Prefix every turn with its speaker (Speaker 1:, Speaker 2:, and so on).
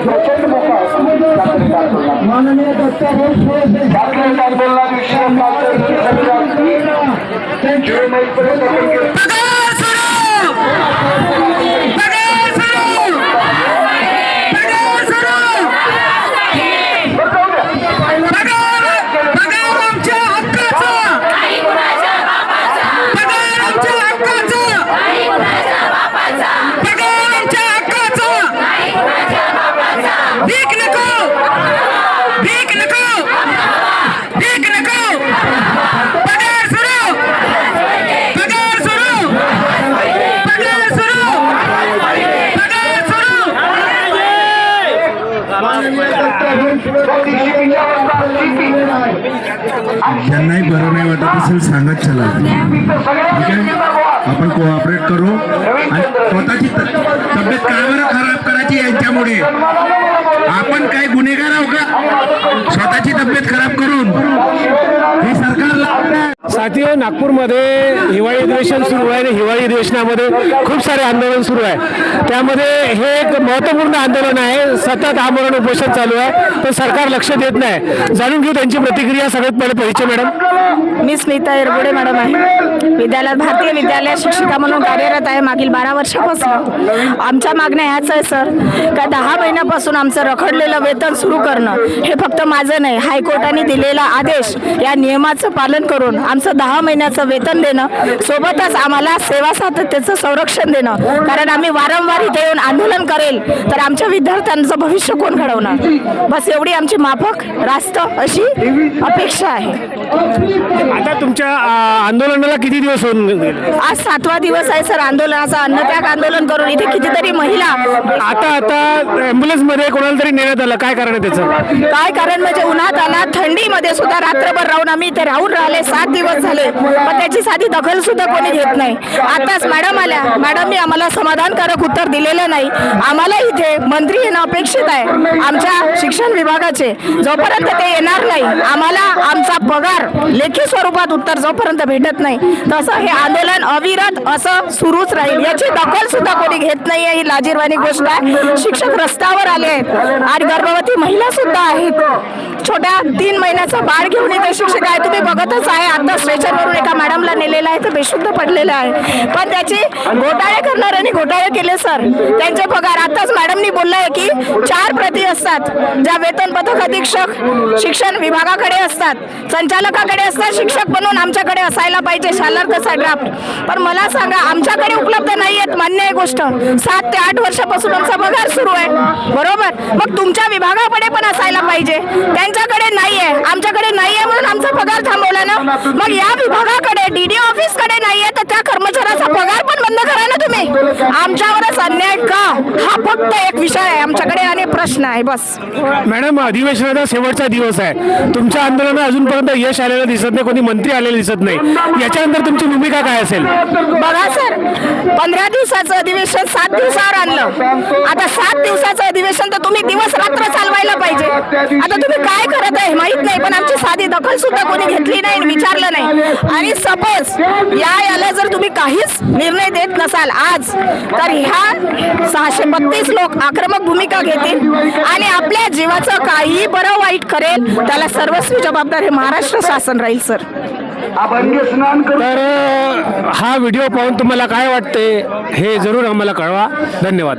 Speaker 1: प्रचंड मोठा माननीय
Speaker 2: ज्यांनाही बरं नाही वाटत असेल सांगत चला, ठीक आहे. आपण कोऑपरेट करू आणि स्वतःची तब्येत काय बरं खराब करायची यांच्यामुळे. आपण काय गुन्हेगार आहोत का स्वतःची तब्येत खराब करून? हे सरकारला
Speaker 3: साथीयो, नागपूरमध्ये हिवाळी अधिवेशन सुरू आहे आणि हिवाळी अधिवेशनामध्ये खूप सारे आंदोलन सुरू आहे. त्यामध्ये हे एक महत्त्वपूर्ण आंदोलन आहे. सतत आमरण उपोषण चालू आहे पण सरकार लक्ष देत नाही. जाणून घेऊ त्यांची प्रतिक्रिया. सगळ्यात पहिले परिचय मॅडम.
Speaker 4: मी स्मिता येरगुडे मॅडम आहे. विद्यालयात भारतीय विद्यालयात शिक्षिका म्हणून कार्यरत आहे मागील 12 वर्षापासून. आमच्या मागण्या ह्याच आहे सर का 10 महिन्यापासून आमचं रखडलेलं वेतन सुरू करणं. हे फक्त माझं नाही, हायकोर्टाने दिलेला आदेश या नियमाचं पालन करून आमचं 10 महिन्याचं वेतन देणं, सोबतच आम्हाला सेवा सातत्याचं संरक्षण देणं. कारण आम्ही वारंवार इथे येऊन आंदोलन करेल तर आमच्या विद्यार्थ्यांचं भविष्य कोण घडवणार. बस एवढी आमची माफक रास्त अशी अपेक्षा आहे.
Speaker 3: आता तुमच्या आंदोलनाला किती दिवस होऊन गेले?
Speaker 4: आज 7वा दिवस आहे सर आंदोलनाचा. अन्नत्याग आंदोलन करून इथे कितीतरी महिला
Speaker 3: आता ॲम्ब्युलन्स मध्ये कोणाला तरी नेण्यात आलं. काय कारण आहे त्याचं?
Speaker 4: काय कारण म्हणजे उन्हात आला, थंडीमध्ये सुद्धा रात्रभर राहून आम्ही इथे राहून राहिले. 7 दिवस झाले पण त्याची साधी दखल सुद्धा कोणी घेत नाही. आताच मॅडम आल्या, मॅडमनी आम्हाला समाधानकारक उत्तर दिलेलं नाही. आम्हाला इथे मंत्री येणं अपेक्षित आहे आमच्या शिक्षण विभागाचे. जोपर्यंत ते येणार नाही आम्हाला आमचा पगार लेखी स्वरूपात उत्तर जोपर्यंत भेटत नाही तसं हे आंदोलन अविरत असं सुरूच राहील. याची दखल सुद्धा कोणी घेत नाही आहे. ही लाजिरवाणी गोष्ट आहे. शिक्षक रस्त्यावर आले आहेत आणि गर्भवती महिला सुद्धा आहेत. छोट्या 3 महिन्याचा बाळ घेऊन इथे शिक्षक आहे. तुम्ही बघतच आहे. आता स्ट्रेचरवरून एका मॅडमला नेलेलं आहे तर बेशुद्ध पडलेलं आहे. पण त्याची घोटाळे करणाऱ्यांनी घोटाळे केले सर. त्यांचे पगार आताच मॅडमनी बोललं आहे की 4 प्रती असतात ज्या वेतन पथक अधीक्षक शिक्षण विभागाकडे असतात, संचालकाकडे असतात. शिक्षक म्हणून आमच्याकडे असायला पाहिजे शालार तसा ड्राफ्ट. पण मला सांगा आमच्याकडे उपलब्ध नाही आहेत. मान्य आहे गोष्ट. 7 ते 8 वर्षापासून आमचा पगार सुरू आहे बरोबर. मग तुमच्या विभागाकडे पण असायला पाहिजे. त्यांच्याकडे नाही आहे, आमच्याकडे नाही आहे म्हणून आमचा पगार थांबवला ना. मग या विभागाकडे डीडीओ ऑफिसकडे नाहीये तर त्या कर्मचाऱ्याचा पगार पण बंद करा ना तुम्ही. आमच्यावरच अन्याय का? हा फक्त एक विषय आहे आमच्याकडे आणि प्रश्न आहे बस.
Speaker 3: मॅडम, अधिवेशनाचा शेवटचा दिवस आहे. तुमच्या आंदोलनात अजूनपर्यंत यश आलेलं दिसत नाही, कोणी मंत्री आलेले दिसत नाही. याच्यानंतर तुमची भूमिका काय असेल?
Speaker 4: बघा सर, 15 दिवसाचं अधिवेशन 7 दिवसावर आणलं. आता 7 दिवसाचं अधिवेशन तर तुम्ही दिवस रात्र चालवायला पाहिजे. आता तुम्ही काय करत आहे माहित नाही पण आमची साधी दखल सुद्धा कोणी घेतली नाही, विचारलं नाही. आणि सपोज याला जर तुम्ही काहीच निर्णय देत नसाल आज तर ह्या 632 लोक आक्रमक भूमिका घेतील आणि आपल्या जीवाचं काही बरं वाईट करेल त्याला सर्वस्वी जबाबदार हे महाराष्ट्र शासन राहील सर.
Speaker 3: तर हा व्हिडिओ पाहून तुम्हाला काय वाटते हे जरूर आम्हाला कळवा. धन्यवाद.